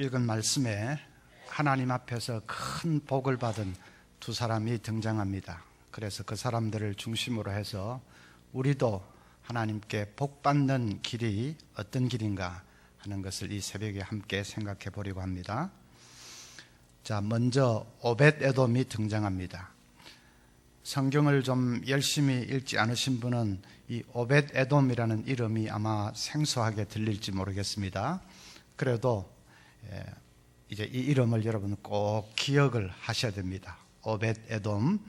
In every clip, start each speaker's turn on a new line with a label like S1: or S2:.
S1: 읽은 말씀에 하나님 앞에서 큰 복을 받은 두 사람이 등장합니다. 그래서 그 사람들을 중심으로 해서 우리도 하나님께 복 받는 길이 어떤 길인가 하는 것을 이 새벽에 함께 생각해 보려고 합니다. 자, 먼저 오벳에돔이 등장합니다. 성경을 좀 열심히 읽지 않으신 분은 이 오벳에돔이라는 이름이 아마 생소하게 들릴지 모르겠습니다. 그래도 이제 이 이름을 여러분 꼭 기억을 하셔야 됩니다. 오벳에돔.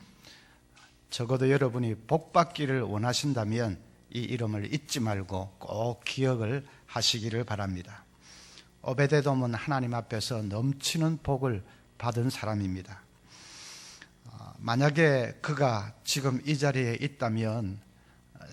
S1: 적어도 여러분이 복 받기를 원하신다면 이 이름을 잊지 말고 꼭 기억을 하시기를 바랍니다. 오벳에돔은 하나님 앞에서 넘치는 복을 받은 사람입니다. 만약에 그가 지금 이 자리에 있다면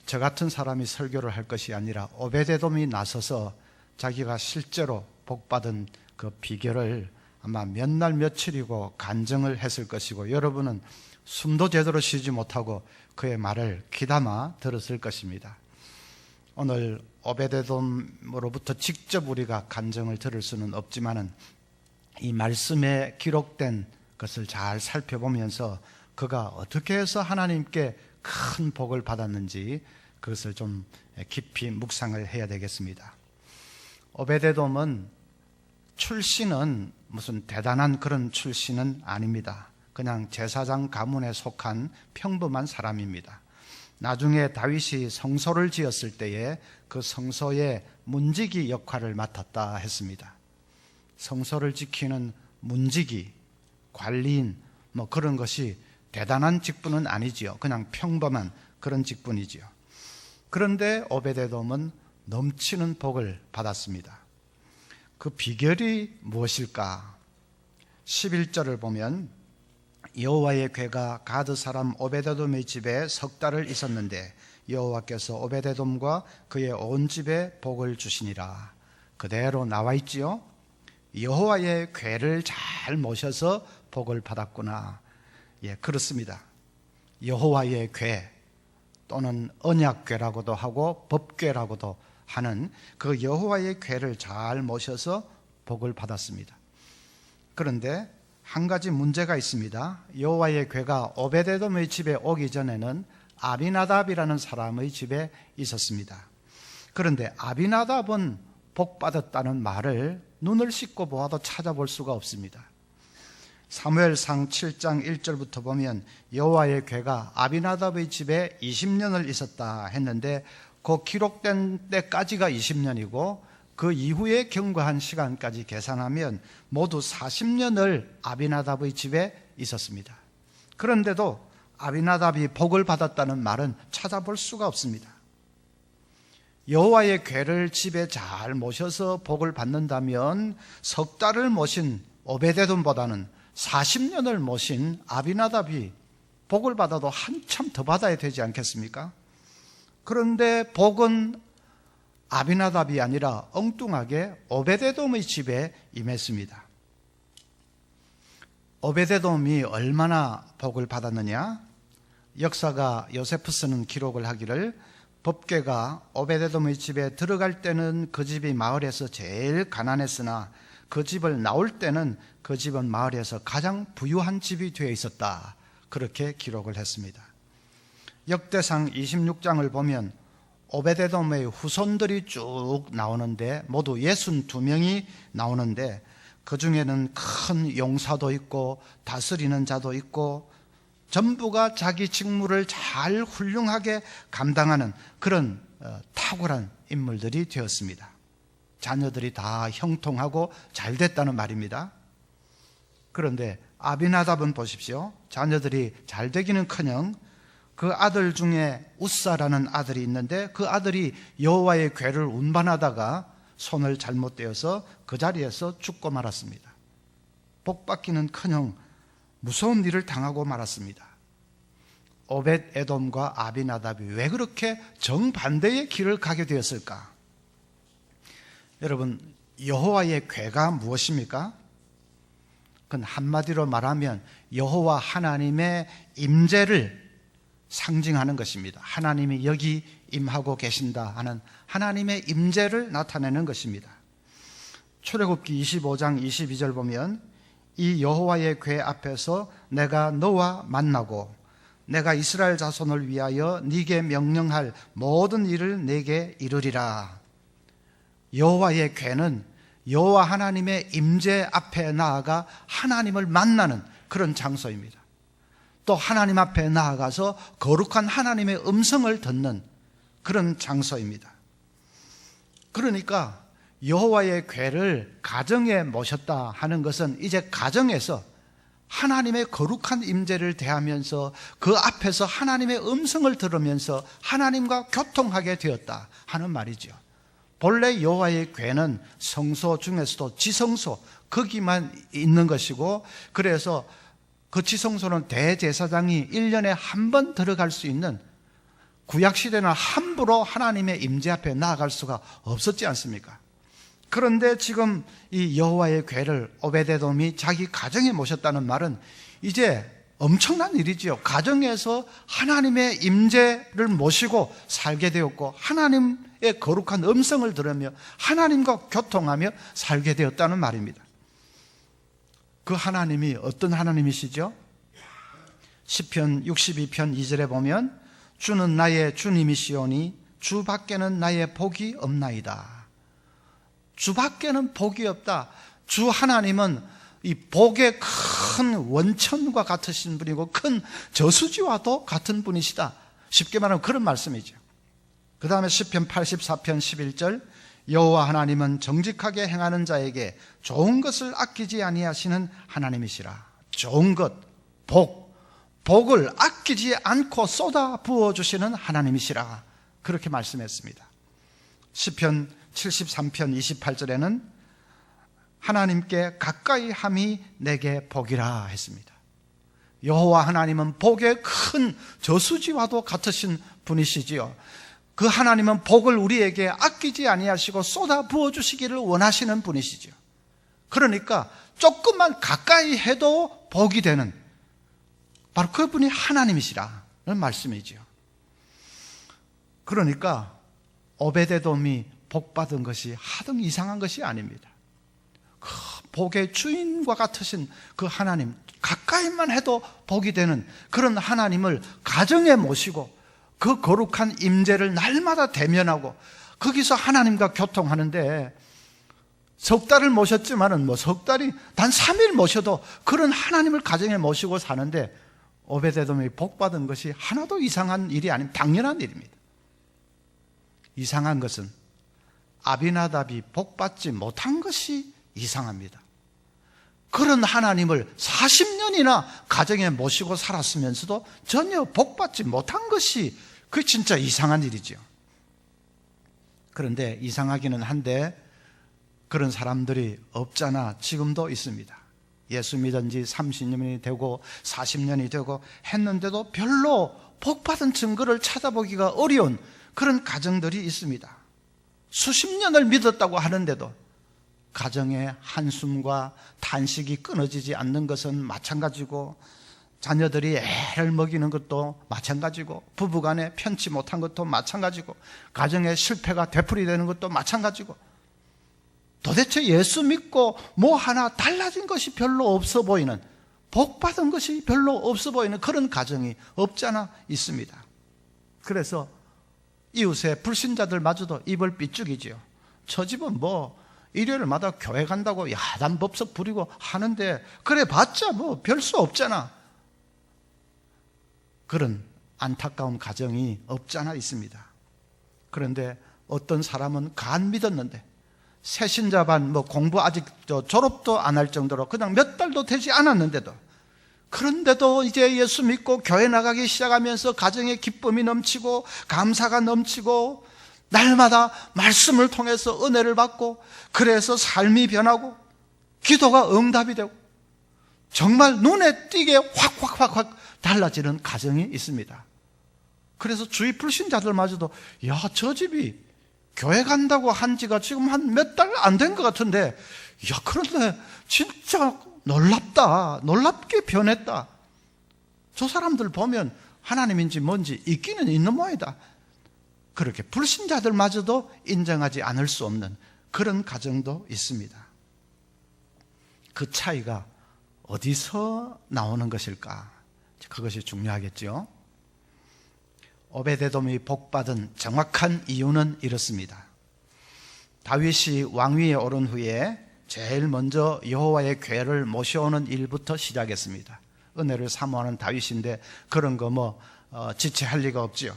S1: 저 같은 사람이 설교를 할 것이 아니라 오벳에돔이 나서서 자기가 실제로 복받은 그 비결을 아마 몇 날 며칠이고 간증을 했을 것이고, 여러분은 숨도 제대로 쉬지 못하고 그의 말을 귀담아 들었을 것입니다. 오늘 오벳에돔으로부터 직접 우리가 간증을 들을 수는 없지만은 이 말씀에 기록된 것을 잘 살펴보면서 그가 어떻게 해서 하나님께 큰 복을 받았는지 그것을 좀 깊이 묵상을 해야 되겠습니다. 오벳에돔은 출신은 무슨 대단한 그런 출신은 아닙니다. 그냥 제사장 가문에 속한 평범한 사람입니다. 나중에 다윗이 성소를 지었을 때에 그 성소의 문지기 역할을 맡았다 했습니다. 성소를 지키는 문지기, 관리인 뭐 그런 것이 대단한 직분은 아니지요. 그냥 평범한 그런 직분이지요. 그런데 오벳에돔은 넘치는 복을 받았습니다. 그 비결이 무엇일까? 11절을 보면 여호와의 궤가 가드 사람 오벳에돔의 집에 석 달을 있었는데 여호와께서 오벳에돔과 그의 온 집에 복을 주시니라. 그대로 나와 있지요. 여호와의 궤를 잘 모셔서 복을 받았구나. 예, 그렇습니다. 여호와의 궤 또는 언약궤라고도 하고 법궤라고도 하는 그 여호와의 궤를 잘 모셔서 복을 받았습니다. 그런데 한 가지 문제가 있습니다. 여호와의 궤가 오벳에돔의 집에 오기 전에는 아비나답이라는 사람의 집에 있었습니다. 그런데 아비나답은 복 받았다는 말을 눈을 씻고 보아도 찾아볼 수가 없습니다. 사무엘상 7장 1절부터 보면 여호와의 궤가 아비나답의 집에 20년을 있었다 했는데 그 기록된 때까지가 20년이고 그 이후에 경과한 시간까지 계산하면 모두 40년을 아비나답의 집에 있었습니다. 그런데도 아비나답이 복을 받았다는 말은 찾아볼 수가 없습니다. 여호와의 궤를 집에 잘 모셔서 복을 받는다면 석 달을 모신 오벳에돔보다는 40년을 모신 아비나답이 복을 받아도 한참 더 받아야 되지 않겠습니까? 그런데 복은 아비나답이 아니라 엉뚱하게 오벳에돔의 집에 임했습니다. 오벳에돔이 얼마나 복을 받았느냐? 역사가 요세푸스는 기록을 하기를 법궤가 오벳에돔의 집에 들어갈 때는 그 집이 마을에서 제일 가난했으나 그 집을 나올 때는 그 집은 마을에서 가장 부유한 집이 되어 있었다. 그렇게 기록을 했습니다. 역대상 26장을 보면 오벳에돔의 후손들이 쭉 나오는데 모두 62명이 나오는데 그 중에는 큰 용사도 있고 다스리는 자도 있고 전부가 자기 직무를 잘 훌륭하게 감당하는 그런 탁월한 인물들이 되었습니다. 자녀들이 다 형통하고 잘 됐다는 말입니다. 그런데 아비나답은 보십시오. 자녀들이 잘 되기는커녕 그 아들 중에 우사라는 아들이 있는데 그 아들이 여호와의 궤를 운반하다가 손을 잘못 떼어서 그 자리에서 죽고 말았습니다. 복 받기는커녕 무서운 일을 당하고 말았습니다. 오벳에돔과 아비나답이 왜 그렇게 정반대의 길을 가게 되었을까? 여러분, 여호와의 궤가 무엇입니까? 그건 한마디로 말하면 여호와 하나님의 임재를 상징하는 것입니다. 하나님이 여기 임하고 계신다 하는 하나님의 임재를 나타내는 것입니다. 출애굽기 25장 22절 보면 이 여호와의 궤 앞에서 내가 너와 만나고 내가 이스라엘 자손을 위하여 네게 명령할 모든 일을 네게 이루리라. 여호와의 궤는 여호와 하나님의 임재 앞에 나아가 하나님을 만나는 그런 장소입니다. 또 하나님 앞에 나아가서 거룩한 하나님의 음성을 듣는 그런 장소입니다. 그러니까 여호와의 궤를 가정에 모셨다 하는 것은 이제 가정에서 하나님의 거룩한 임재를 대하면서 그 앞에서 하나님의 음성을 들으면서 하나님과 교통하게 되었다 하는 말이죠. 본래 여호와의 궤는 성소 중에서도 지성소 거기만 있는 것이고, 그래서 그 지성소는 대제사장이 1년에 한 번 들어갈 수 있는, 구약시대는 함부로 하나님의 임재 앞에 나아갈 수가 없었지 않습니까? 그런데 지금 이 여호와의 궤를 오베데돔이 자기 가정에 모셨다는 말은 이제 엄청난 일이지요. 가정에서 하나님의 임재를 모시고 살게 되었고, 하나님의 거룩한 음성을 들으며 하나님과 교통하며 살게 되었다는 말입니다. 그 하나님이 어떤 하나님이시죠? 시편 62편 2절에 보면 주는 나의 주님이시오니 주 밖에는 나의 복이 없나이다. 주 밖에는 복이 없다. 주 하나님은 이 복의 큰 원천과 같으신 분이고 큰 저수지와도 같은 분이시다. 쉽게 말하면 그런 말씀이죠. 그 다음에 시편 84편 11절 여호와 하나님은 정직하게 행하는 자에게 좋은 것을 아끼지 아니하시는 하나님이시라. 좋은 것, 복을 아끼지 않고 쏟아 부어주시는 하나님이시라. 그렇게 말씀했습니다. 시편 73편 28절에는 하나님께 가까이 함이 내게 복이라 했습니다. 여호와 하나님은 복의 큰 저수지와도 같으신 분이시지요. 그 하나님은 복을 우리에게 아끼지 아니하시고 쏟아 부어주시기를 원하시는 분이시죠. 그러니까 조금만 가까이 해도 복이 되는 바로 그분이 하나님이시라는 말씀이죠. 그러니까 오베데돔이 복받은 것이 하등 이상한 것이 아닙니다. 그 복의 주인과 같으신 그 하나님, 가까이만 해도 복이 되는 그런 하나님을 가정에 모시고 그 거룩한 임재를 날마다 대면하고 거기서 하나님과 교통하는데, 석 달을 모셨지만은 석 달이 단 3일 모셔도 그런 하나님을 가정에 모시고 사는데 오베데돔이 복받은 것이 하나도 이상한 일이 아닌 당연한 일입니다. 이상한 것은 아비나답이 복받지 못한 것이 이상합니다. 그런 하나님을 40년이나 가정에 모시고 살았으면서도 전혀 복받지 못한 것이 그 진짜 이상한 일이죠. 그런데 이상하기는 한데 그런 사람들이 없잖아 지금도 있습니다. 예수 믿은 지 30년이 되고 40년이 되고 했는데도 별로 복받은 증거를 찾아보기가 어려운 그런 가정들이 있습니다. 수십 년을 믿었다고 하는데도 가정의 한숨과 탄식이 끊어지지 않는 것은 마찬가지고, 자녀들이 애를 먹이는 것도 마찬가지고, 부부간에 편치 못한 것도 마찬가지고, 가정의 실패가 되풀이되는 것도 마찬가지고, 도대체 예수 믿고 뭐 하나 달라진 것이 별로 없어 보이는, 복받은 것이 별로 없어 보이는 그런 가정이 없잖아 있습니다. 그래서 이웃의 불신자들마저도 입을 삐죽이지요. 저 집은 일요일마다 교회 간다고 야단법석 부리고 하는데 그래 봤자 별 수 없잖아. 그런 안타까운 가정이 없잖아 있습니다. 그런데 어떤 사람은 간 믿었는데 새신자반 공부 아직 졸업도 안 할 정도로 그냥 몇 달도 되지 않았는데도, 그런데도 이제 예수 믿고 교회 나가기 시작하면서 가정에 기쁨이 넘치고 감사가 넘치고 날마다 말씀을 통해서 은혜를 받고, 그래서 삶이 변하고 기도가 응답이 되고 정말 눈에 띄게 확 달라지는 가정이 있습니다. 그래서 주위 불신자들마저도 저 집이 교회 간다고 한 지가 지금 한 몇 달 안 된 것 같은데 그런데 진짜 놀랍게 변했다. 저 사람들 보면 하나님인지 뭔지 있기는 있는 모양이다. 그렇게 불신자들마저도 인정하지 않을 수 없는 그런 가정도 있습니다. 그 차이가 어디서 나오는 것일까? 그것이 중요하겠죠. 오베데돔이 복받은 정확한 이유는 이렇습니다. 다윗이 왕위에 오른 후에 제일 먼저 여호와의 궤를 모셔오는 일부터 시작했습니다. 은혜를 사모하는 다윗인데 그런 거 지체할 리가 없지요.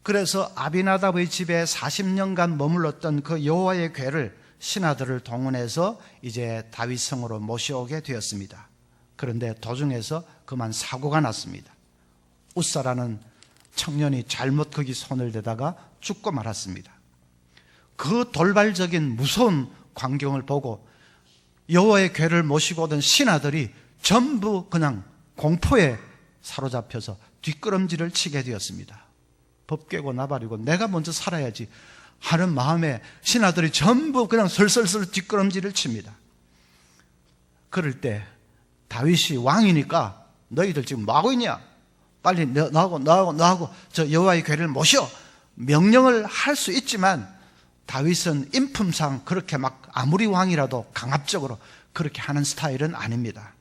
S1: 그래서 아비나답의 집에 40년간 머물렀던 그 여호와의 궤를 신하들을 동원해서 이제 다윗 성으로 모셔오게 되었습니다. 그런데 도중에서 그만 사고가 났습니다. 웃사라는 청년이 잘못 거기 손을 대다가 죽고 말았습니다. 그 돌발적인 무서운 광경을 보고 여호와의 궤를 모시고 오던 신하들이 전부 그냥 공포에 사로잡혀서 뒷걸음질을 치게 되었습니다. 법 깨고 나발이고 내가 먼저 살아야지 하는 마음에 신하들이 전부 그냥 설설설 뒷걸음질을 칩니다. 그럴 때 다윗이 왕이니까 너희들 지금 뭐하고 있냐? 빨리 너하고 저 여호와의 궤를 모셔! 명령을 할 수 있지만 다윗은 인품상 그렇게 막 아무리 왕이라도 강압적으로 그렇게 하는 스타일은 아닙니다.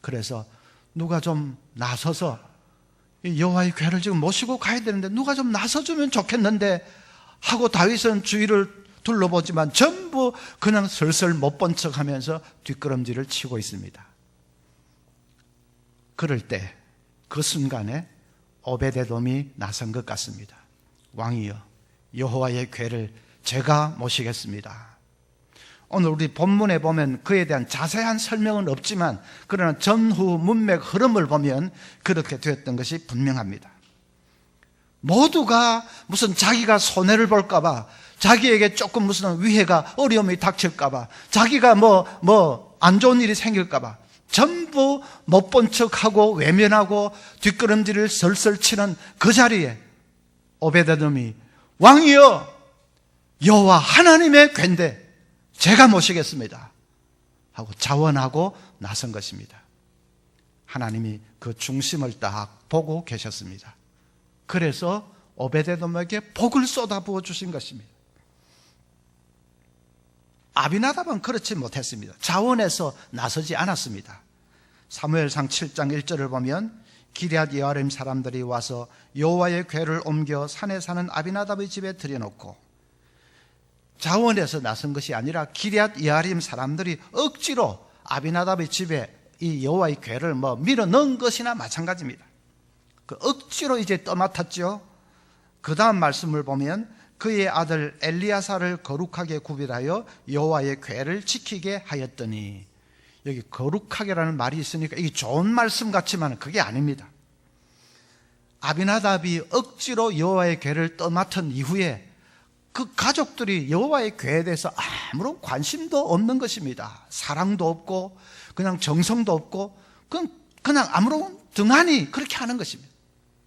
S1: 그래서 누가 좀 나서서 여호와의 궤를 지금 모시고 가야 되는데 누가 좀 나서주면 좋겠는데 하고 다윗은 주위를 둘러보지만 전부 그냥 슬슬 못 본 척하면서 뒷걸음질을 치고 있습니다. 그럴 때 그 순간에 오베데돔이 나선 것 같습니다. 왕이여, 여호와의 궤를 제가 모시겠습니다. 오늘 우리 본문에 보면 그에 대한 자세한 설명은 없지만 그러나 전후 문맥 흐름을 보면 그렇게 되었던 것이 분명합니다. 모두가 무슨 자기가 손해를 볼까봐, 자기에게 조금 무슨 위해가 어려움이 닥칠까봐, 자기가 안 좋은 일이 생길까봐 전부 못 본 척하고 외면하고 뒷걸음질을 설설 치는 그 자리에 오베데돔이 왕이여, 여호와 하나님의 궤인데 제가 모시겠습니다 하고 자원하고 나선 것입니다. 하나님이 그 중심을 딱 보고 계셨습니다. 그래서 오베데돔에게 복을 쏟아부어 주신 것입니다. 아비나답은 그렇지 못했습니다. 자원해서 나서지 않았습니다. 사무엘상 7장 1절을 보면 기럇 여아림 사람들이 와서 여호와의 궤를 옮겨 산에 사는 아비나답의 집에 들여놓고, 자원해서 나선 것이 아니라 기럇 여아림 사람들이 억지로 아비나답의 집에 이 여호와의 궤를 밀어 넣은 것이나 마찬가지입니다. 그 억지로 이제 떠맡았죠. 그 다음 말씀을 보면 그의 아들 엘리야사를 거룩하게 구별하여 여호와의 궤를 지키게 하였더니, 여기 거룩하게라는 말이 있으니까 이게 좋은 말씀 같지만 그게 아닙니다. 아비나답이 억지로 여호와의 궤를 떠맡은 이후에 그 가족들이 여호와의 궤에 대해서 아무런 관심도 없는 것입니다. 사랑도 없고 그냥 정성도 없고 그냥 아무런 등한히 그렇게 하는 것입니다.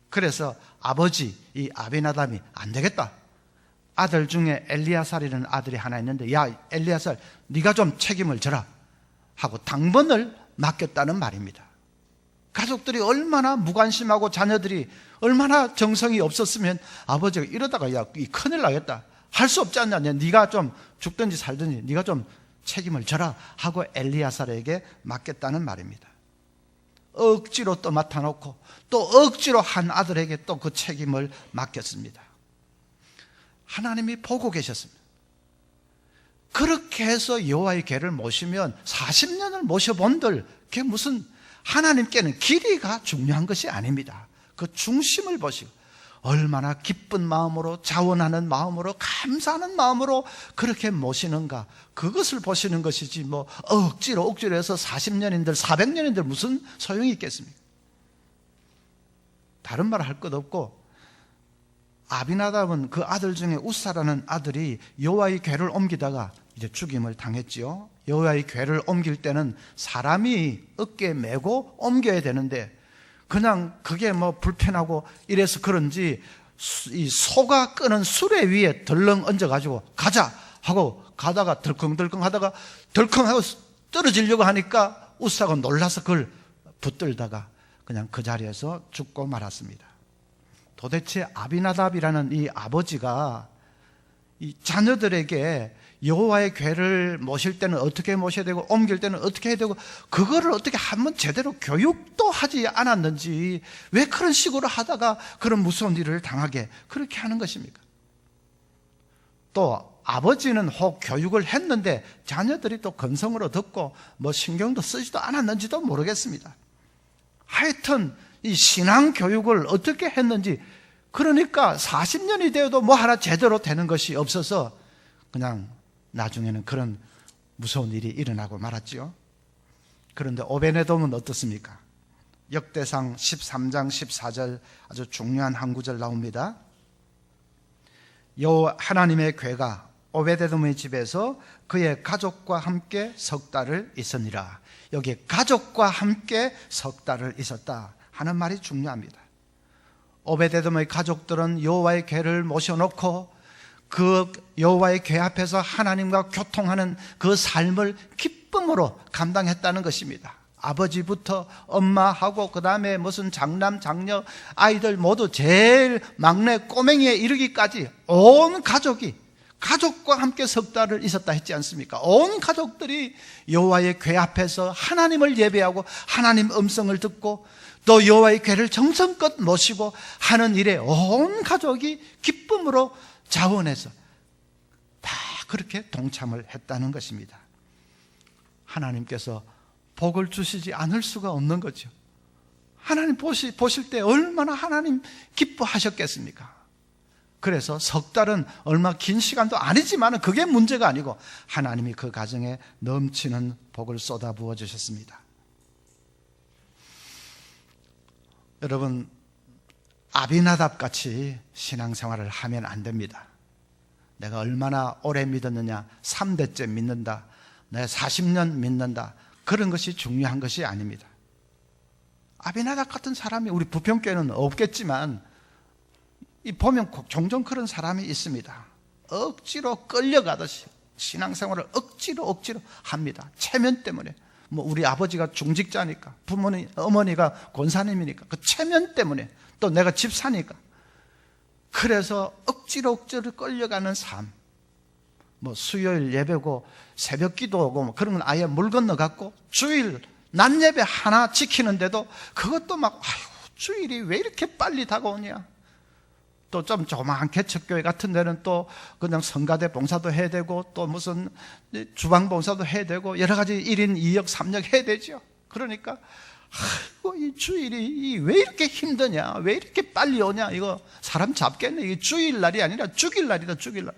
S1: 그래서 아버지 이 아비나답이 안 되겠다, 아들 중에 엘리야살이라는 아들이 하나 있는데 야 엘리야살 네가 좀 책임을 져라 하고 당번을 맡겼다는 말입니다. 가족들이 얼마나 무관심하고 자녀들이 얼마나 정성이 없었으면 아버지가 이러다가 야 이 큰일 나겠다, 할 수 없지 않냐, 네가 좀 죽든지 살든지 네가 좀 책임을 져라 하고 엘리야살에게 맡겼다는 말입니다. 억지로 또 맡아놓고 또 억지로 한 아들에게 또 그 책임을 맡겼습니다. 하나님이 보고 계셨습니다. 그렇게 해서 여호와의 궤를 모시면 40년을 모셔본들 그게 무슨, 하나님께는 길이가 중요한 것이 아닙니다. 그 중심을 보시고 얼마나 기쁜 마음으로, 자원하는 마음으로, 감사하는 마음으로 그렇게 모시는가, 그것을 보시는 것이지 억지로 해서 40년인들 400년인들 무슨 소용이 있겠습니까? 다른 말 할 것 없고, 아비나답은 그 아들 중에 웃사라는 아들이 여호와의 궤를 옮기다가 이제 죽임을 당했지요. 여호와의 궤를 옮길 때는 사람이 어깨에 메고 옮겨야 되는데 그냥 그게 불편하고 이래서 그런지 이 소가 끄는 수레 위에 덜렁 얹어가지고 가자 하고 가다가 덜컹덜컹 하다가 덜컹하고 떨어지려고 하니까 웃사가 놀라서 그걸 붙들다가 그냥 그 자리에서 죽고 말았습니다. 도대체 아비나답이라는 이 아버지가 이 자녀들에게 여호와의 궤를 모실 때는 어떻게 모셔야 되고 옮길 때는 어떻게 해야 되고 그거를 어떻게 한번 제대로 교육도 하지 않았는지 왜 그런 식으로 하다가 그런 무서운 일을 당하게 그렇게 하는 것입니까? 또 아버지는 혹 교육을 했는데 자녀들이 또 건성으로 듣고 뭐 신경도 쓰지도 않았는지도 모르겠습니다. 하여튼 이 신앙 교육을 어떻게 했는지, 그러니까 40년이 되어도 뭐 하나 제대로 되는 것이 없어서 그냥 나중에는 그런 무서운 일이 일어나고 말았죠. 그런데 오베네돔은 어떻습니까? 역대상 13장 14절 아주 중요한 한 구절 나옵니다. 여호와 하나님의 궤가 오베데돔의 집에서 그의 가족과 함께 석 달을 있으니라. 여기에 가족과 함께 석 달을 있었다 하는 말이 중요합니다. 오베데돔의 가족들은 여호와의 궤를 모셔놓고 그 여호와의 궤 앞에서 하나님과 교통하는 그 삶을 기쁨으로 감당했다는 것입니다. 아버지부터 엄마하고 그 다음에 무슨 장남 장녀 아이들 모두 제일 막내 꼬맹이에 이르기까지 온 가족이 가족과 함께 석 달을 있었다 했지 않습니까? 온 가족들이 여호와의 궤 앞에서 하나님을 예배하고 하나님 음성을 듣고 또 여호와의 궤를 정성껏 모시고 하는 일에 온 가족이 기쁨으로 자원해서 다 그렇게 동참을 했다는 것입니다. 하나님께서 복을 주시지 않을 수가 없는 거죠. 하나님 보실 때 얼마나 하나님 기뻐하셨겠습니까? 그래서 석 달은 얼마 긴 시간도 아니지만 그게 문제가 아니고 하나님이 그 가정에 넘치는 복을 쏟아 부어 주셨습니다. 여러분, 아비나답 같이 신앙생활을 하면 안 됩니다. 내가 얼마나 오래 믿었느냐, 3대째 믿는다, 내가 40년 믿는다, 그런 것이 중요한 것이 아닙니다. 아비나답 같은 사람이 우리 부평교회는 없겠지만 보면 종종 그런 사람이 있습니다. 억지로 끌려가듯이 신앙생활을 억지로 합니다. 체면 때문에. 뭐 우리 아버지가 중직자니까, 부모님, 어머니가 권사님이니까 그 체면 때문에, 또 내가 집사니까, 그래서 억지로 끌려가는 삶. 뭐 수요일 예배고 새벽 기도고 뭐 그런 건 아예 물 건너갔고, 주일 낮 예배 하나 지키는데도 그것도 막 주일이 왜 이렇게 빨리 다가오냐. 또 좀 조그마한 개척교회 같은 데는 또 그냥 성가대 봉사도 해야 되고 또 무슨 주방 봉사도 해야 되고 여러 가지 1인 2역 3역 해야 되죠. 그러니까 이 주일이 왜 이렇게 힘드냐, 왜 이렇게 빨리 오냐, 이거 사람 잡겠네, 이게 주일날이 아니라 죽일날이다, 죽일날.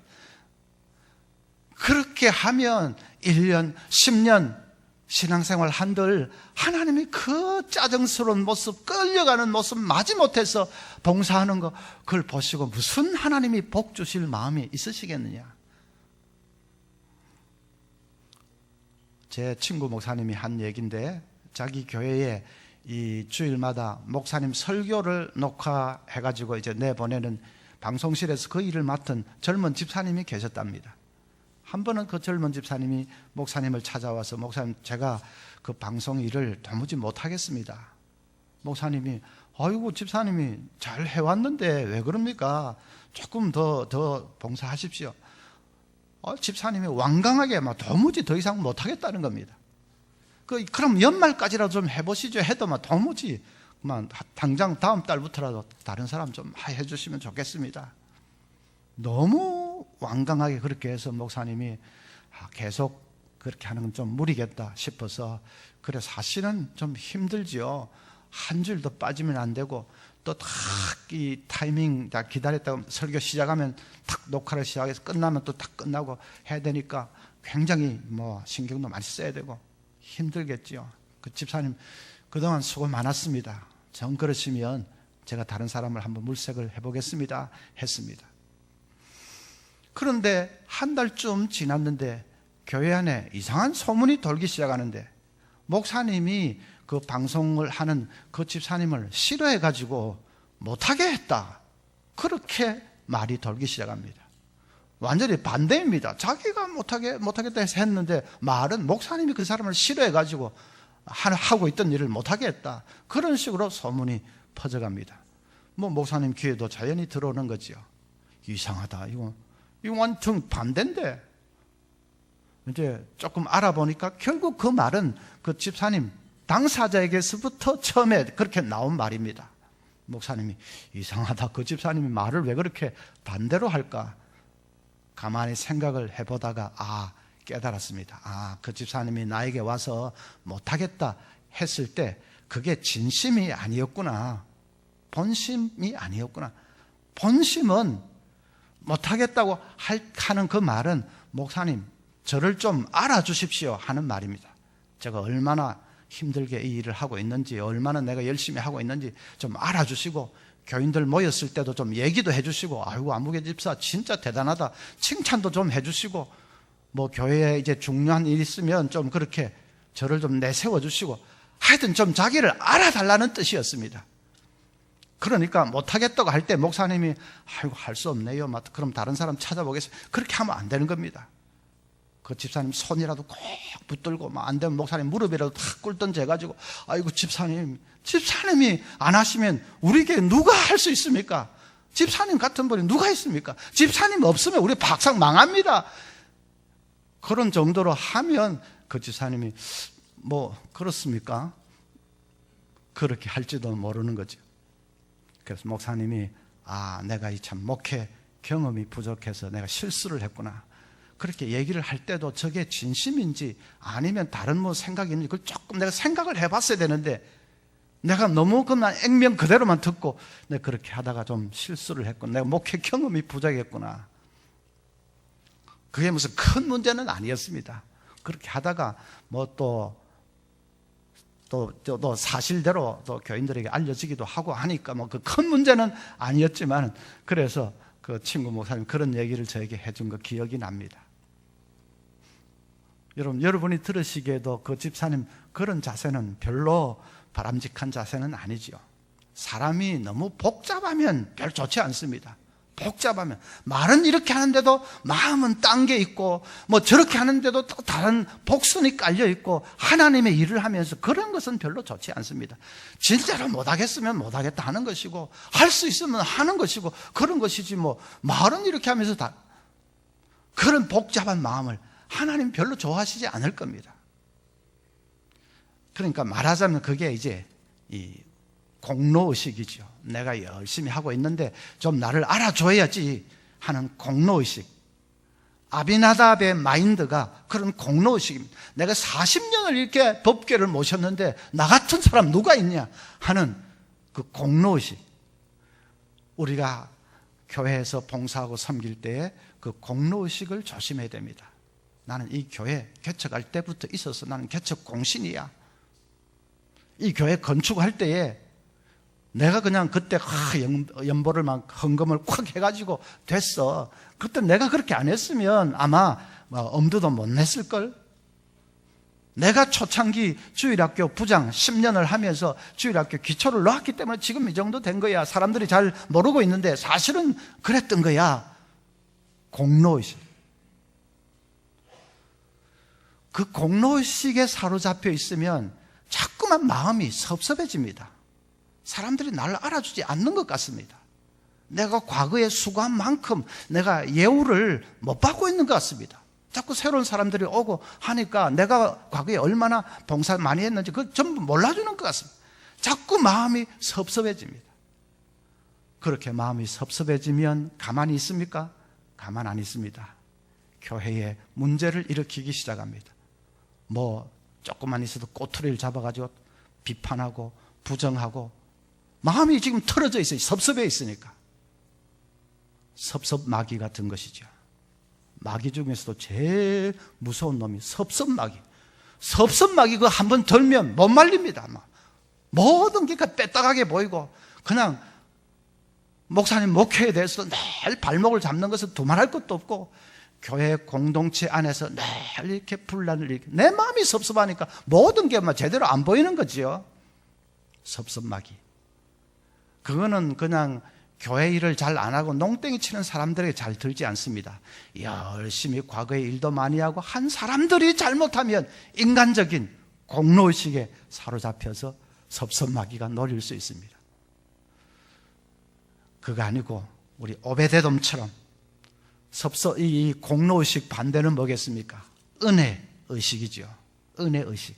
S1: 그렇게 하면 1년 10년 신앙생활 한들 하나님이 그 짜증스러운 모습, 끌려가는 모습 마지못해서 봉사하는 거, 그걸 보시고 무슨 하나님이 복 주실 마음이 있으시겠느냐. 제 친구 목사님이 한 얘기인데, 자기 교회에 이 주일마다 목사님 설교를 녹화해가지고 이제 내보내는 방송실에서 그 일을 맡은 젊은 집사님이 계셨답니다. 한 번은 그 젊은 집사님이 목사님을 찾아와서, 목사님, 제가 그 방송 일을 도무지 못하겠습니다. 목사님이, 아이고 집사님이 잘 해왔는데 왜 그럽니까? 조금 더 봉사하십시오. 집사님이 완강하게 막 도무지 더 이상 못하겠다는 겁니다. 그럼 연말까지라도 좀 해보시죠 해도 막 도무지, 당장 다음 달부터라도 다른 사람 좀 해주시면 좋겠습니다. 너무 완강하게 그렇게 해서 목사님이 계속 그렇게 하는 건 좀 무리겠다 싶어서, 그래 사실은 좀 힘들지요. 한 줄도 빠지면 안 되고 또 딱 이 타이밍 다 기다렸다가 설교 시작하면 탁 녹화를 시작해서 끝나면 또 딱 끝나고 해야 되니까 굉장히 뭐 신경도 많이 써야 되고 힘들겠지요. 그 집사님 그동안 수고 많았습니다. 정 그러시면 제가 다른 사람을 한번 물색을 해보겠습니다 했습니다. 그런데 한 달쯤 지났는데 교회 안에 이상한 소문이 돌기 시작하는데, 목사님이 그 방송을 하는 그 집사님을 싫어해가지고 못하게 했다, 그렇게 말이 돌기 시작합니다. 완전히 반대입니다. 자기가 못하겠다 해서 했는데 말은 목사님이 그 사람을 싫어해가지고 하고 있던 일을 못하게 했다, 그런 식으로 소문이 퍼져갑니다. 뭐 목사님 귀에도 자연히 들어오는 거죠. 이상하다, 이거 완전 반대인데. 이제 조금 알아보니까 결국 그 말은 그 집사님 당사자에게서부터 처음에 그렇게 나온 말입니다. 목사님이 이상하다. 그 집사님이 말을 왜 그렇게 반대로 할까? 가만히 생각을 해보다가 깨달았습니다. 그 집사님이 나에게 와서 못하겠다 했을 때 그게 진심이 아니었구나. 본심이 아니었구나. 본심은 못하겠다고 하는 그 말은 목사님 저를 좀 알아주십시오 하는 말입니다. 제가 얼마나 힘들게 이 일을 하고 있는지, 얼마나 내가 열심히 하고 있는지 좀 알아주시고, 교인들 모였을 때도 좀 얘기도 해주시고, 아이고 안무개 집사 진짜 대단하다 칭찬도 좀 해주시고, 뭐 교회에 이제 중요한 일 있으면 좀 그렇게 저를 좀 내세워 주시고, 하여튼 좀 자기를 알아달라는 뜻이었습니다. 그러니까 못하겠다고 할 때 목사님이 아이고 할 수 없네요, 그럼 다른 사람 찾아보겠습니다, 그렇게 하면 안 되는 겁니다. 그 집사님 손이라도 꼭 붙들고, 안 되면 목사님 무릎이라도 탁 꿇던져가지고, 아이고 집사님이 안 하시면 우리 교회 누가 할 수 있습니까? 집사님 같은 분이 누가 있습니까? 집사님 없으면 우리 박상 망합니다. 그런 정도로 하면 그 집사님이 뭐 그렇습니까? 그렇게 할지도 모르는 거죠. 그래서 목사님이 내가 이 참 목회 경험이 부족해서 내가 실수를 했구나, 그렇게 얘기를 할 때도 저게 진심인지 아니면 다른 뭐 생각이 있는지 그걸 조금 내가 생각을 해봤어야 되는데, 내가 너무 그만 액면 그대로만 듣고 내가 그렇게 하다가 좀 실수를 했구나, 내가 목회 경험이 부족했구나. 그게 무슨 큰 문제는 아니었습니다. 그렇게 하다가 뭐 또 사실대로 또 교인들에게 알려지기도 하고 하니까 뭐 그 큰 문제는 아니었지만, 그래서 그 친구 목사님 그런 얘기를 저에게 해준 거 기억이 납니다. 여러분이 들으시기에도 그 집사님 그런 자세는 별로 바람직한 자세는 아니죠. 사람이 너무 복잡하면 별 좋지 않습니다. 복잡하면 말은 이렇게 하는데도 마음은 딴 게 있고, 뭐 저렇게 하는데도 또 다른 복순이 깔려 있고, 하나님의 일을 하면서 그런 것은 별로 좋지 않습니다. 진짜로 못하겠으면 못하겠다 하는 것이고, 할 수 있으면 하는 것이고, 그런 것이지 뭐 말은 이렇게 하면서 다 그런 복잡한 마음을 하나님 별로 좋아하시지 않을 겁니다. 그러니까 말하자면 그게 이제 이 공로의식이죠. 내가 열심히 하고 있는데 좀 나를 알아줘야지 하는 공로의식. 아비나답의 마인드가 그런 공로의식입니다. 내가 40년을 이렇게 법궤를 모셨는데 나 같은 사람 누가 있냐 하는 그 공로의식. 우리가 교회에서 봉사하고 섬길 때에 그 공로의식을 조심해야 됩니다. 나는 이 교회 개척할 때부터 있어서 나는 개척 공신이야. 이 교회 건축할 때에 내가 그냥 그때 연보를 막 헌금을 콱 해가지고 됐어. 그때 내가 그렇게 안 했으면 아마 엄두도 못 냈을걸. 내가 초창기 주일학교 부장 10년을 하면서 주일학교 기초를 놓았기 때문에 지금 이 정도 된 거야. 사람들이 잘 모르고 있는데 사실은 그랬던 거야. 공로의식. 그 공로의식에 사로잡혀 있으면 자꾸만 마음이 섭섭해집니다. 사람들이 나를 알아주지 않는 것 같습니다. 내가 과거에 수고한 만큼 내가 예우를 못 받고 있는 것 같습니다. 자꾸 새로운 사람들이 오고 하니까 내가 과거에 얼마나 봉사 많이 했는지 그걸 전부 몰라주는 것 같습니다. 자꾸 마음이 섭섭해집니다. 그렇게 마음이 섭섭해지면 가만히 있습니까? 가만 안 있습니다. 교회에 문제를 일으키기 시작합니다. 뭐 조금만 있어도 꼬투리를 잡아가지고 비판하고 부정하고, 마음이 지금 틀어져 있어요. 섭섭해 있으니까. 섭섭마귀 같은 것이죠. 마귀 중에서도 제일 무서운 놈이 섭섭마귀. 섭섭마귀 그거 한번 들면 못 말립니다. 모든 게 빼딱하게 보이고, 그냥 목사님 목회에 대해서 늘 발목을 잡는 것은 두말할 것도 없고, 교회 공동체 안에서 늘 이렇게 분란을 일으키고, 내 마음이 섭섭하니까 모든 게 제대로 안 보이는 거지요. 섭섭마귀. 그거는 그냥 교회 일을 잘 안 하고 농땡이 치는 사람들에게 잘 들지 않습니다. 열심히 과거에 일도 많이 하고 한 사람들이 잘못하면 인간적인 공로의식에 사로잡혀서 섭섭마귀가 노릴 수 있습니다. 그거 아니고 우리 오베데돔처럼 이 공로의식 반대는 뭐겠습니까? 은혜의식이죠. 은혜의식.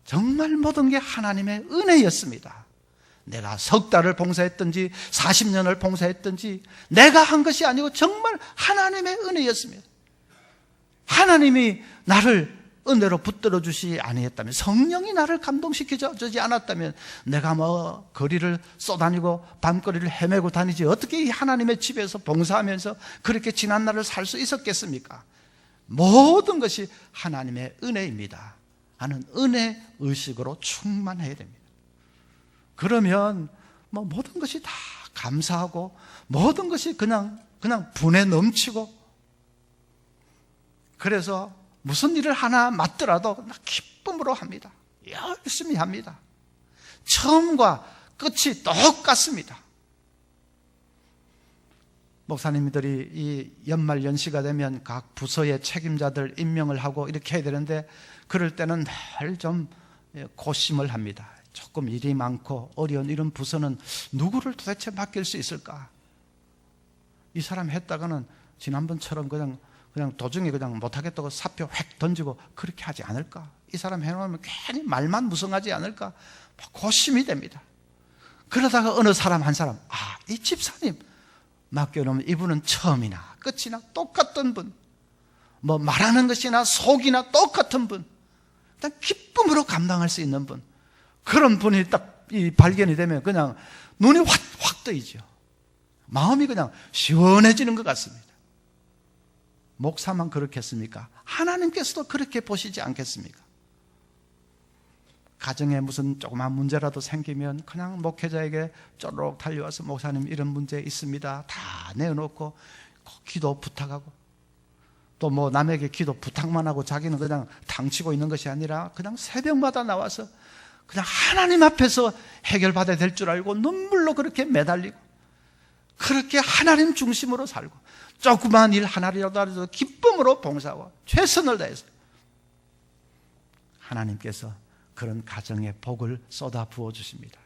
S1: 정말 모든 게 하나님의 은혜였습니다. 내가 석 달을 봉사했든지 40년을 봉사했든지 내가 한 것이 아니고 정말 하나님의 은혜였습니다. 하나님이 나를 은혜로 붙들어 주시 아니했다면, 성령이 나를 감동시켜 주지 않았다면 내가 뭐 거리를 쏘다니고 밤거리를 헤매고 다니지 어떻게 이 하나님의 집에서 봉사하면서 그렇게 지난 날을 살 수 있었겠습니까? 모든 것이 하나님의 은혜입니다 하는 은혜 의식으로 충만해야 됩니다. 그러면 뭐 모든 것이 다 감사하고 모든 것이 그냥 분에 넘치고, 그래서 무슨 일을 하나 맡더라도 기쁨으로 합니다. 열심히 합니다. 처음과 끝이 똑같습니다. 목사님들이 이 연말 연시가 되면 각 부서의 책임자들 임명을 하고 이렇게 해야 되는데, 그럴 때는 늘 좀 고심을 합니다. 조금 일이 많고 어려운 이런 부서는 누구를 도대체 맡길 수 있을까? 이 사람 했다가는 지난번처럼 그냥 도중에 그냥 못하겠다고 사표 획 던지고 그렇게 하지 않을까? 이 사람 해놓으면 괜히 말만 무성하지 않을까? 고심이 됩니다. 그러다가 어느 사람 한 사람, 이 집사님 맡겨놓으면 이분은 처음이나 끝이나 똑같던 분, 뭐 말하는 것이나 속이나 똑같은 분, 일단 기쁨으로 감당할 수 있는 분, 그런 분이 딱 발견이 되면 그냥 눈이 확 뜨이죠. 마음이 그냥 시원해지는 것 같습니다. 목사만 그렇겠습니까? 하나님께서도 그렇게 보시지 않겠습니까? 가정에 무슨 조그만 문제라도 생기면 그냥 목회자에게 쪼록 달려와서 목사님 이런 문제 있습니다 다 내어놓고 기도 부탁하고, 또 뭐 남에게 기도 부탁만 하고 자기는 그냥 탕치고 있는 것이 아니라 그냥 새벽마다 나와서 그냥 하나님 앞에서 해결받아야 될 줄 알고 눈물로 그렇게 매달리고, 그렇게 하나님 중심으로 살고 조그만 일 하나라도 하도 기쁨으로 봉사하고 최선을 다해서 하나님께서 그런 가정에 복을 쏟아 부어 주십니다.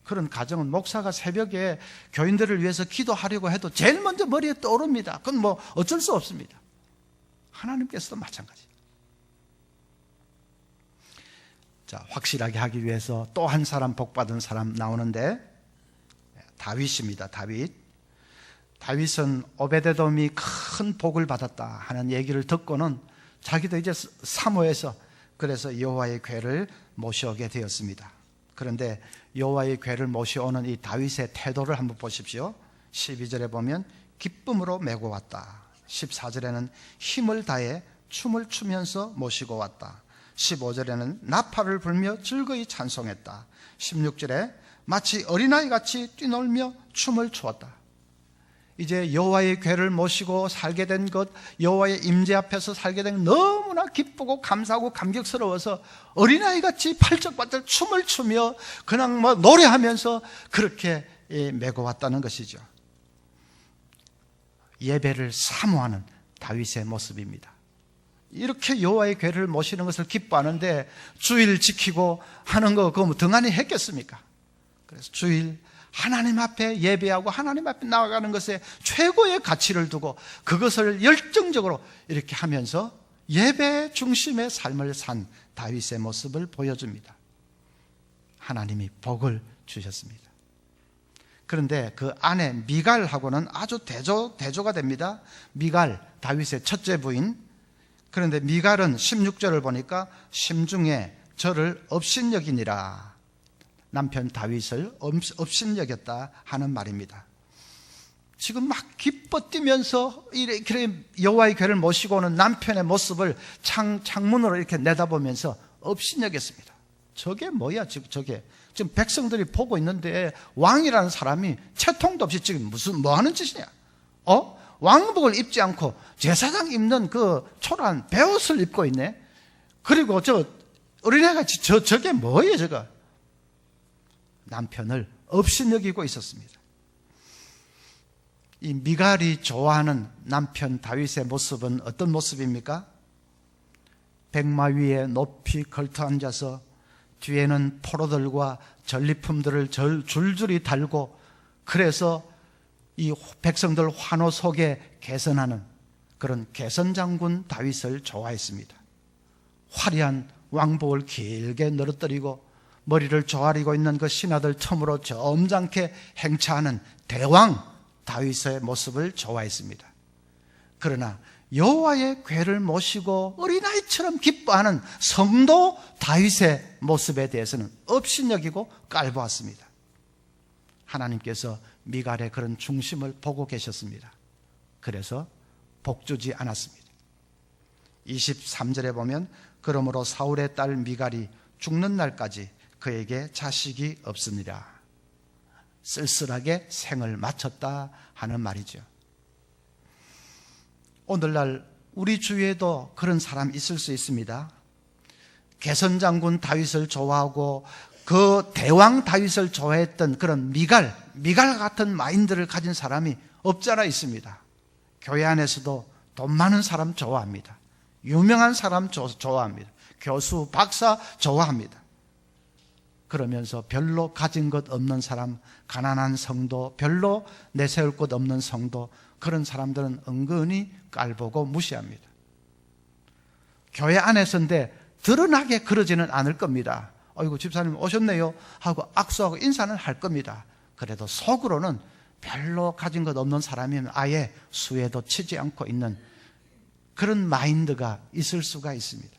S1: 그런 가정은 목사가 새벽에 교인들을 위해서 기도하려고 해도 제일 먼저 머리에 떠오릅니다. 그건 뭐 어쩔 수 없습니다. 하나님께서도 마찬가지. 자, 확실하게 하기 위해서 또 한 사람 복받은 사람 나오는데, 다윗입니다. 다윗은 오베데돔이 큰 복을 받았다 하는 얘기를 듣고는 자기도 이제 사모해서 그래서 여호와의 궤를 모셔오게 되었습니다. 그런데 여호와의 궤를 모셔오는 이 다윗의 태도를 한번 보십시오. 12절에 보면 기쁨으로 메고 왔다. 14절에는 힘을 다해 춤을 추면서 모시고 왔다. 15절에는 나팔을 불며 즐거이 찬송했다. 16절에 마치 어린아이같이 뛰놀며 춤을 추었다. 이제 여호와의 궤를 모시고 살게 된 것, 여호와의 임재 앞에서 살게 된 것 너무나 기쁘고 감사하고 감격스러워서 어린아이같이 팔쩍팔쩍 춤을 추며 그냥 뭐 노래하면서 그렇게 메고 왔다는 것이죠. 예배를 사모하는 다윗의 모습입니다. 이렇게 여호와의 궤를 모시는 것을 기뻐하는데 주일 지키고 하는 거 그거 뭐 등한히 했겠습니까? 그래서 주일 하나님 앞에 예배하고 하나님 앞에 나아가는 것에 최고의 가치를 두고 그것을 열정적으로 이렇게 하면서 예배 중심의 삶을 산 다윗의 모습을 보여줍니다. 하나님이 복을 주셨습니다. 그런데 그 아내 미갈하고는 아주 대조가 됩니다. 미갈, 다윗의 첫째 부인. 그런데 미갈은 16절을 보니까 심중에 저를 업신여기니라, 남편 다윗을 업신여겼다 하는 말입니다. 지금 막 기뻐 뛰면서 이렇게 여호와의 궤를 모시고 오는 남편의 모습을 창문으로 이렇게 내다보면서 업신여겼습니다. 저게 뭐야? 지금 백성들이 보고 있는데 왕이라는 사람이 채통도 없이 지금 뭐 하는 짓이냐? 왕복을 입지 않고 제사장 입는 그 초라한 베옷을 입고 있네. 그리고 저 어린애같이 저게 뭐예요, 저거? 남편을 업신여기고 있었습니다. 이 미갈이 좋아하는 남편 다윗의 모습은 어떤 모습입니까? 백마 위에 높이 걸터 앉아서 뒤에는 포로들과 전리품들을 줄줄이 달고, 그래서 이 백성들 환호 속에 개선하는 그런 개선장군 다윗을 좋아했습니다. 화려한 왕복을 길게 늘어뜨리고 머리를 조아리고 있는 그 신하들 틈으로 점잖게 행차하는 대왕 다윗의 모습을 좋아했습니다. 그러나 여호와의 궤를 모시고 어린아이처럼 기뻐하는 성도 다윗의 모습에 대해서는 업신여기고 깔보았습니다. 하나님께서 미갈의 그런 중심을 보고 계셨습니다. 그래서 복주지 않았습니다. 23절에 보면 그러므로 사울의 딸 미갈이 죽는 날까지 그에게 자식이 없으니라. 쓸쓸하게 생을 마쳤다 하는 말이죠. 오늘날 우리 주위에도 그런 사람 있을 수 있습니다. 개선장군 다윗을 좋아하고 그 대왕 다윗을 좋아했던 그런 미갈 같은 마인드를 가진 사람이 없지 않아 있습니다. 교회 안에서도 돈 많은 사람 좋아합니다. 유명한 사람 좋아합니다. 교수, 박사 좋아합니다. 그러면서 별로 가진 것 없는 사람, 가난한 성도, 별로 내세울 것 없는 성도, 그런 사람들은 은근히 깔보고 무시합니다. 교회 안에서인데 드러나게 그러지는 않을 겁니다. 어이구 집사님 오셨네요 하고 악수하고 인사는 할 겁니다. 그래도 속으로는 별로 가진 것 없는 사람이면 아예 수에도 치지 않고 있는 그런 마인드가 있을 수가 있습니다.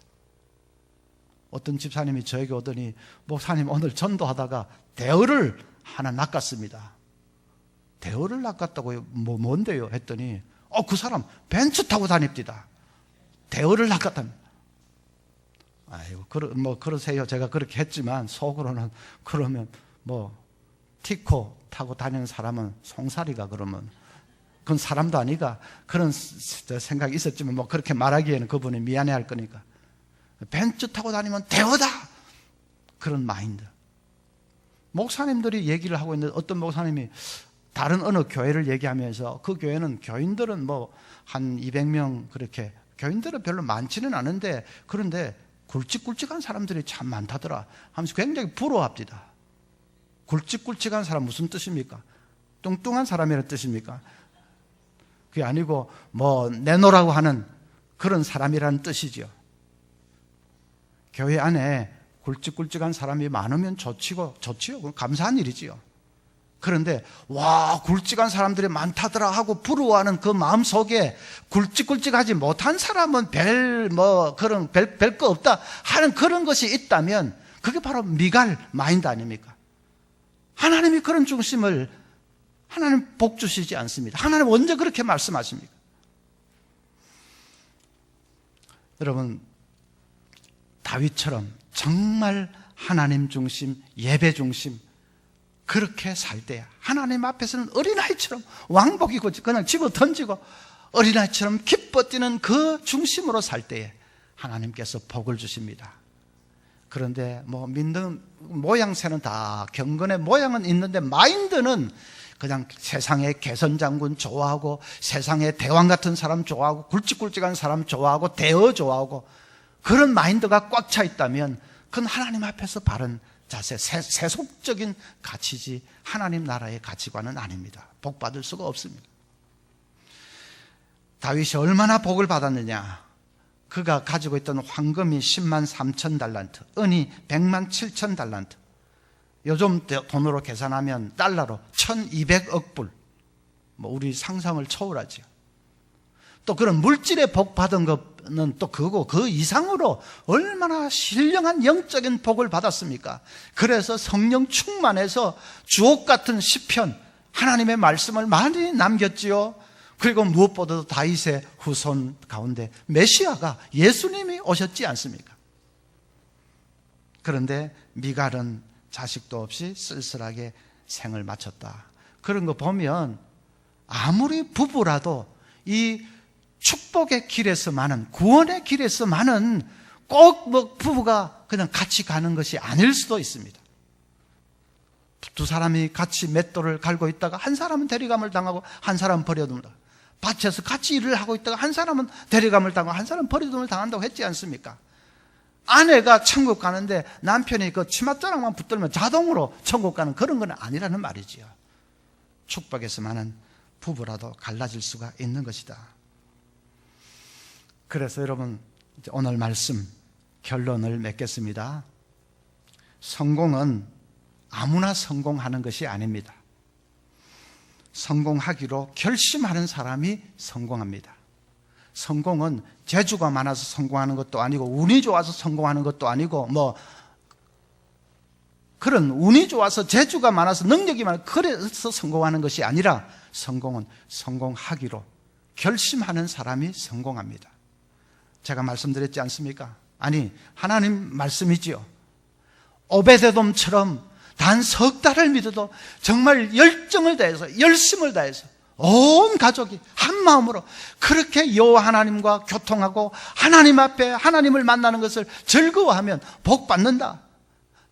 S1: 어떤 집사님이 저에게 오더니 목사님 오늘 전도하다가 대어를 하나 낚았습니다. 대어를 낚았다고요? 뭔데요? 했더니 그 사람 벤츠 타고 다닙니다. 대어를 낚았답니다. 아이고 그러세요. 제가 그렇게 했지만 속으로는 그러면 티코 타고 다니는 사람은 송사리가 그러면 그건 사람도 아니가 그런 생각이 있었지만 그렇게 말하기에는 그분이 미안해할 거니까 벤츠 타고 다니면 대어다 그런 마인드. 목사님들이 얘기를 하고 있는데 어떤 목사님이 다른 어느 교회를 얘기하면서 그 교회는 교인들은 한 200명 그렇게 교인들은 별로 많지는 않은데 그런데 굵직굵직한 사람들이 참 많다더라 하면서 굉장히 부러워합니다. 굵직굵직한 사람 무슨 뜻입니까? 뚱뚱한 사람이라는 뜻입니까? 그게 아니고 내노라고 하는 그런 사람이라는 뜻이죠. 교회 안에 굵직굵직한 사람이 많으면 좋지요. 그건 감사한 일이지요. 그런데 와 굵직한 사람들이 많다더라 하고 부러워하는 그 마음 속에 굵직굵직하지 못한 사람은 별 거 없다 하는 그런 것이 있다면 그게 바로 미갈 마인드 아닙니까? 하나님이 그런 중심을 하나님 복 주시지 않습니다. 하나님 언제 그렇게 말씀하십니까? 여러분 다윗처럼 정말 하나님 중심, 예배 중심 그렇게 살 때야 하나님 앞에서는 어린아이처럼 왕복이고 그냥 집어 던지고 어린아이처럼 기뻐 뛰는 그 중심으로 살 때에 하나님께서 복을 주십니다. 그런데 믿는 모양새는 다 경건의 모양은 있는데 마인드는 그냥 세상의 개선장군 좋아하고 세상의 대왕 같은 사람 좋아하고 굵직굵직한 사람 좋아하고 대어 좋아하고 그런 마인드가 꽉 차 있다면 그건 하나님 앞에서 바른 자세, 세속적인 가치지 하나님 나라의 가치관은 아닙니다. 복 받을 수가 없습니다. 다윗이 얼마나 복을 받았느냐. 그가 가지고 있던 황금이 10만 3천 달란트, 은이 100만 7천 달란트. 요즘 돈으로 계산하면 달러로 1200억 불. 우리 상상을 초월하죠. 또 그런 물질의 복 받은 것은 또 그거 그 이상으로 얼마나 신령한 영적인 복을 받았습니까? 그래서 성령 충만해서 주옥 같은 시편 하나님의 말씀을 많이 남겼지요. 그리고 무엇보다도 다윗의 후손 가운데 메시아가 예수님이 오셨지 않습니까? 그런데 미갈은 자식도 없이 쓸쓸하게 생을 마쳤다. 그런 거 보면 아무리 부부라도 이 축복의 길에서만은 구원의 길에서만은 꼭 부부가 그냥 같이 가는 것이 아닐 수도 있습니다. 두 사람이 같이 맷돌을 갈고 있다가 한 사람은 대리감을 당하고 한 사람은 버려둔다. 밭에서 같이 일을 하고 있다가 한 사람은 대리감을 당하고 한 사람은 버려둠을 당한다고 했지 않습니까? 아내가 천국 가는데 남편이 그 치맛자락만 붙들면 자동으로 천국 가는 그런 건 아니라는 말이지요. 축복에서만은 부부라도 갈라질 수가 있는 것이다. 그래서 여러분, 오늘 말씀 결론을 맺겠습니다. 성공은 아무나 성공하는 것이 아닙니다. 성공하기로 결심하는 사람이 성공합니다. 성공은 재주가 많아서 성공하는 것도 아니고 운이 좋아서 성공하는 것도 아니고 그런 운이 좋아서 재주가 많아서 능력이 많아서 그래서 성공하는 것이 아니라 성공은 성공하기로 결심하는 사람이 성공합니다. 제가 말씀드렸지 않습니까? 아니, 하나님 말씀이지요. 오베데돔처럼 단 석 달을 믿어도 정말 열정을 다해서 열심을 다해서 온 가족이 한 마음으로 그렇게 여호와 하나님과 교통하고 하나님 앞에 하나님을 만나는 것을 즐거워하면 복 받는다.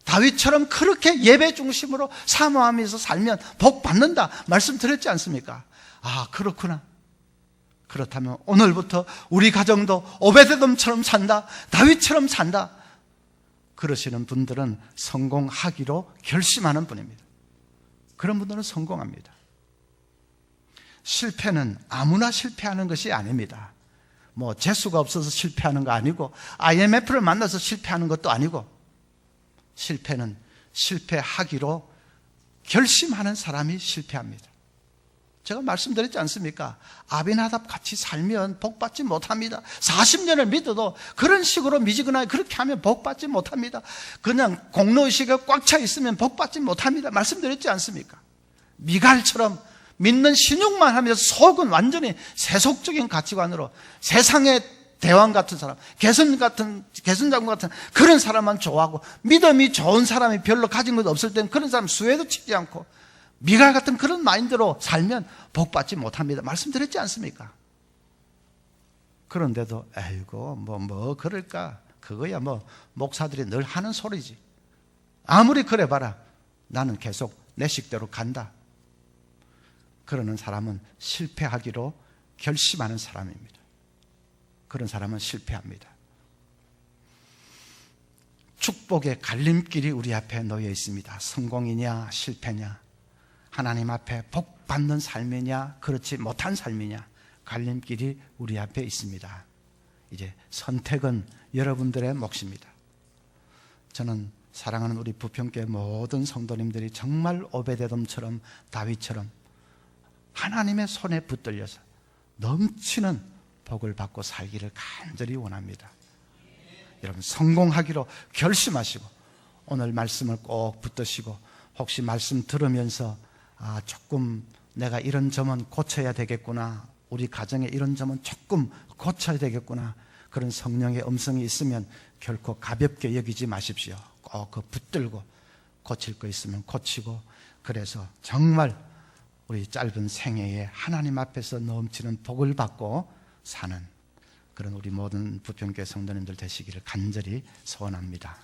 S1: 다윗처럼 그렇게 예배 중심으로 사모하면서 살면 복 받는다 말씀드렸지 않습니까? 아, 그렇구나. 그렇다면 오늘부터 우리 가정도 오베데돔처럼 산다, 다윗처럼 산다, 그러시는 분들은 성공하기로 결심하는 분입니다. 그런 분들은 성공합니다. 실패는 아무나 실패하는 것이 아닙니다. 재수가 없어서 실패하는 거 아니고 IMF를 만나서 실패하는 것도 아니고, 실패는 실패하기로 결심하는 사람이 실패합니다. 제가 말씀드렸지 않습니까? 아비나답 같이 살면 복받지 못합니다. 40년을 믿어도 그런 식으로 미지근하게 그렇게 하면 복받지 못합니다. 그냥 공로의식에 꽉 차 있으면 복받지 못합니다. 말씀드렸지 않습니까? 미갈처럼 믿는 신용만 하면서 속은 완전히 세속적인 가치관으로 세상의 대왕 같은 사람, 개선장군 같은 그런 사람만 좋아하고, 믿음이 좋은 사람이 별로 가진 것 없을 때는 그런 사람 수혜도 치지 않고, 미갈 같은 그런 마인드로 살면 복받지 못합니다. 말씀드렸지 않습니까? 그런데도 아이고 그럴까? 그거야 목사들이 늘 하는 소리지. 아무리 그래 봐라, 나는 계속 내 식대로 간다. 그러는 사람은 실패하기로 결심하는 사람입니다. 그런 사람은 실패합니다. 축복의 갈림길이 우리 앞에 놓여 있습니다. 성공이냐 실패냐, 하나님 앞에 복 받는 삶이냐 그렇지 못한 삶이냐, 갈림길이 우리 앞에 있습니다. 이제 선택은 여러분들의 몫입니다. 저는 사랑하는 우리 부평교회 모든 성도님들이 정말 오베데돔처럼 다윗처럼 하나님의 손에 붙들려서 넘치는 복을 받고 살기를 간절히 원합니다. 여러분, 성공하기로 결심하시고 오늘 말씀을 꼭 붙드시고, 혹시 말씀 들으면서 조금 내가 이런 점은 고쳐야 되겠구나, 우리 가정에 이런 점은 조금 고쳐야 되겠구나, 그런 성령의 음성이 있으면 결코 가볍게 여기지 마십시오. 꼭 그 붙들고 고칠 거 있으면 고치고, 그래서 정말 우리 짧은 생애에 하나님 앞에서 넘치는 복을 받고 사는 그런 우리 모든 부평교회 성도님들 되시기를 간절히 소원합니다.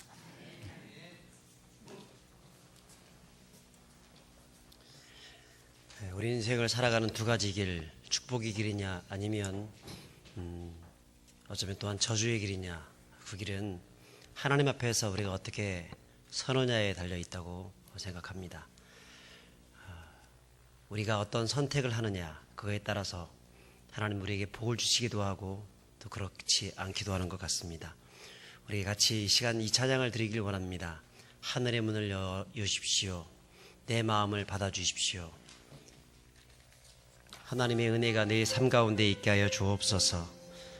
S2: 우리 인생을 살아가는 두 가지 길, 축복의 길이냐 아니면 어쩌면 또한 저주의 길이냐, 그 길은 하나님 앞에서 우리가 어떻게 서느냐에 달려 있다고 생각합니다. 우리가 어떤 선택을 하느냐, 그거에 따라서 하나님 우리에게 복을 주시기도 하고 또 그렇지 않기도 하는 것 같습니다. 우리 같이 이 시간 이 찬양을 드리길 원합니다. 하늘의 문을 여십시오. 내 마음을 받아주십시오. 하나님의 은혜가 내 삶 가운데 있게 하여 주옵소서.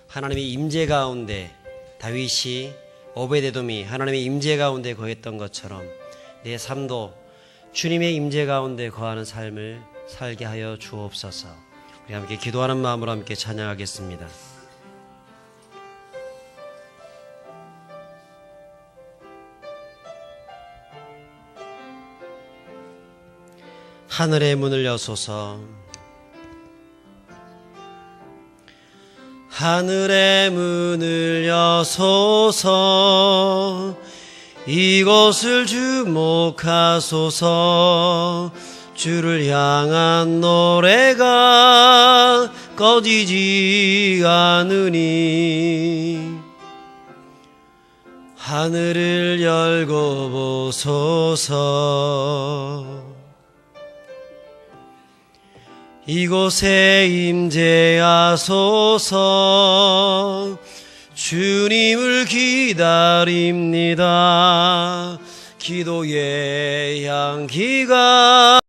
S2: 하나님의 임재 가운데 다윗이 오베데돔이 하나님의 임재 가운데 거했던 것처럼 내 삶도 주님의 임재 가운데 거하는 삶을 살게 하여 주옵소서. 우리 함께 기도하는 마음으로 함께 찬양하겠습니다. 하늘의 문을 여소서. 하늘의 문을 여소서. 이곳을 주목하소서. 주를 향한 노래가 꺼지지 않으니 하늘을 열고 보소서. 이곳에 임재하소서. 주님을 기다립니다. 기도의 향기가